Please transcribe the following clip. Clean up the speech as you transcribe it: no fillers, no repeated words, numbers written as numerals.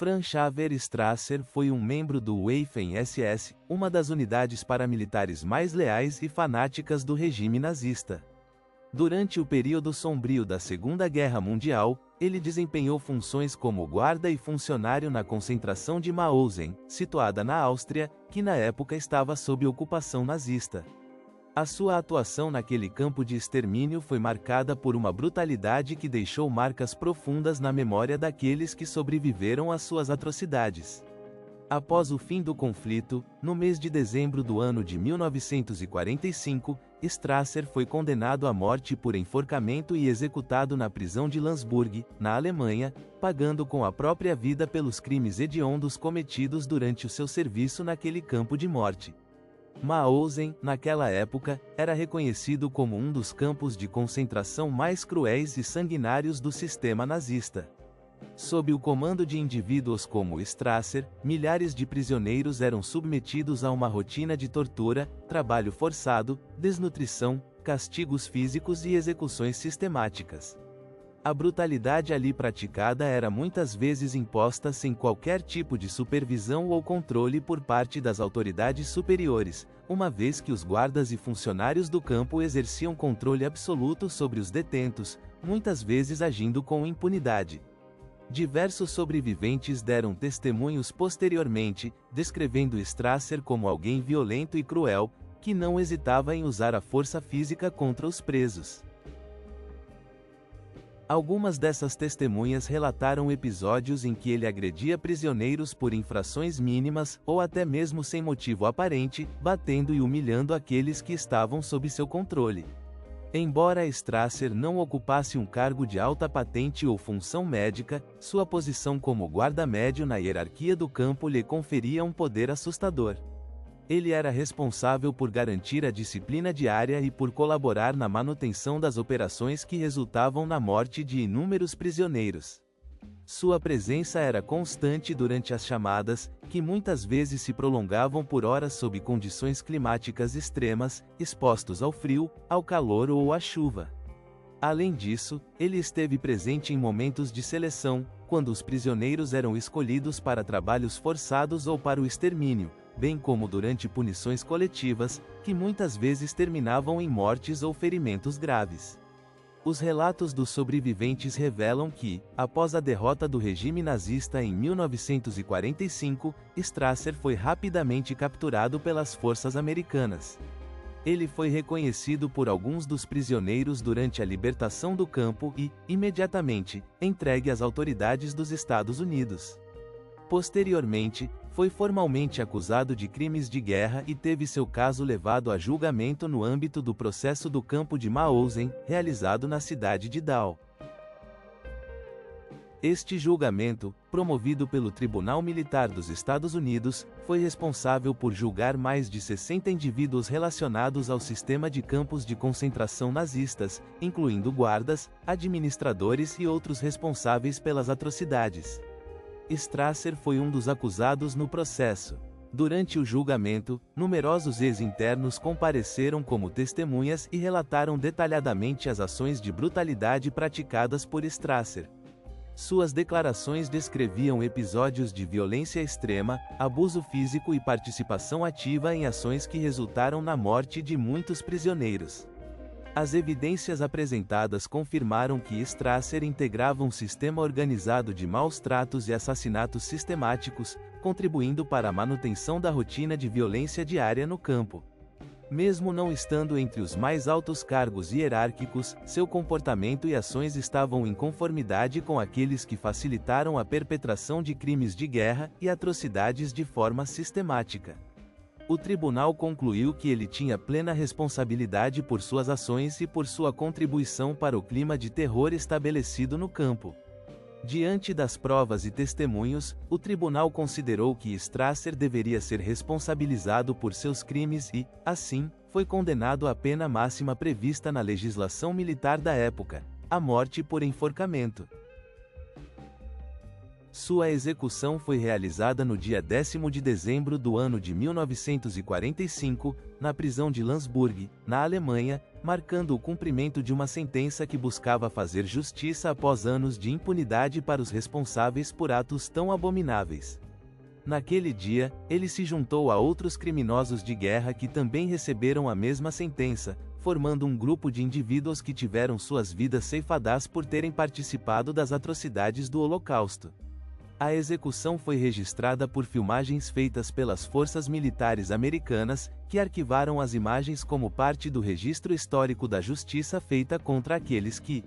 Franz Xaver Strasser foi um membro do Waffen-SS, uma das unidades paramilitares mais leais e fanáticas do regime nazista. Durante o período sombrio da Segunda Guerra Mundial, ele desempenhou funções como guarda e funcionário na concentração de Mauthausen, situada na Áustria, que na época estava sob ocupação nazista. A sua atuação naquele campo de extermínio foi marcada por uma brutalidade que deixou marcas profundas na memória daqueles que sobreviveram às suas atrocidades. Após o fim do conflito, no mês de dezembro do ano de 1945, Strasser foi condenado à morte por enforcamento e executado na prisão de Landsburg, na Alemanha, pagando com a própria vida pelos crimes hediondos cometidos durante o seu serviço naquele campo de morte. Mauthausen, naquela época, era reconhecido como um dos campos de concentração mais cruéis e sanguinários do sistema nazista. Sob o comando de indivíduos como Strasser, milhares de prisioneiros eram submetidos a uma rotina de tortura, trabalho forçado, desnutrição, castigos físicos e execuções sistemáticas. A brutalidade ali praticada era muitas vezes imposta sem qualquer tipo de supervisão ou controle por parte das autoridades superiores, uma vez que os guardas e funcionários do campo exerciam controle absoluto sobre os detentos, muitas vezes agindo com impunidade. Diversos sobreviventes deram testemunhos posteriormente, descrevendo Strasser como alguém violento e cruel, que não hesitava em usar a força física contra os presos. Algumas dessas testemunhas relataram episódios em que ele agredia prisioneiros por infrações mínimas, ou até mesmo sem motivo aparente, batendo e humilhando aqueles que estavam sob seu controle. Embora Strasser não ocupasse um cargo de alta patente ou função médica, sua posição como guarda-médio na hierarquia do campo lhe conferia um poder assustador. Ele era responsável por garantir a disciplina diária e por colaborar na manutenção das operações que resultavam na morte de inúmeros prisioneiros. Sua presença era constante durante as chamadas, que muitas vezes se prolongavam por horas sob condições climáticas extremas, expostos ao frio, ao calor ou à chuva. Além disso, ele esteve presente em momentos de seleção, quando os prisioneiros eram escolhidos para trabalhos forçados ou para o extermínio, bem como durante punições coletivas, que muitas vezes terminavam em mortes ou ferimentos graves. Os relatos dos sobreviventes revelam que, após a derrota do regime nazista em 1945, Strasser foi rapidamente capturado pelas forças americanas. Ele foi reconhecido por alguns dos prisioneiros durante a libertação do campo e, imediatamente, entregue às autoridades dos Estados Unidos. Posteriormente, foi formalmente acusado de crimes de guerra e teve seu caso levado a julgamento no âmbito do processo do campo de Mauthausen, realizado na cidade de Dachau. Este julgamento, promovido pelo Tribunal Militar dos Estados Unidos, foi responsável por julgar mais de 60 indivíduos relacionados ao sistema de campos de concentração nazistas, incluindo guardas, administradores e outros responsáveis pelas atrocidades. Strasser foi um dos acusados no processo. Durante o julgamento, numerosos ex-internos compareceram como testemunhas e relataram detalhadamente as ações de brutalidade praticadas por Strasser. Suas declarações descreviam episódios de violência extrema, abuso físico e participação ativa em ações que resultaram na morte de muitos prisioneiros. As evidências apresentadas confirmaram que Strasser integrava um sistema organizado de maus tratos e assassinatos sistemáticos, contribuindo para a manutenção da rotina de violência diária no campo. Mesmo não estando entre os mais altos cargos hierárquicos, seu comportamento e ações estavam em conformidade com aqueles que facilitaram a perpetração de crimes de guerra e atrocidades de forma sistemática. O tribunal concluiu que ele tinha plena responsabilidade por suas ações e por sua contribuição para o clima de terror estabelecido no campo. Diante das provas e testemunhos, o tribunal considerou que Strasser deveria ser responsabilizado por seus crimes e, assim, foi condenado à pena máxima prevista na legislação militar da época, a morte por enforcamento. Sua execução foi realizada no dia 10º de dezembro do ano de 1945, na prisão de Landsburg, na Alemanha, marcando o cumprimento de uma sentença que buscava fazer justiça após anos de impunidade para os responsáveis por atos tão abomináveis. Naquele dia, ele se juntou a outros criminosos de guerra que também receberam a mesma sentença, formando um grupo de indivíduos que tiveram suas vidas ceifadas por terem participado das atrocidades do Holocausto. A execução foi registrada por filmagens feitas pelas forças militares americanas, que arquivaram as imagens como parte do registro histórico da justiça feita contra aqueles que,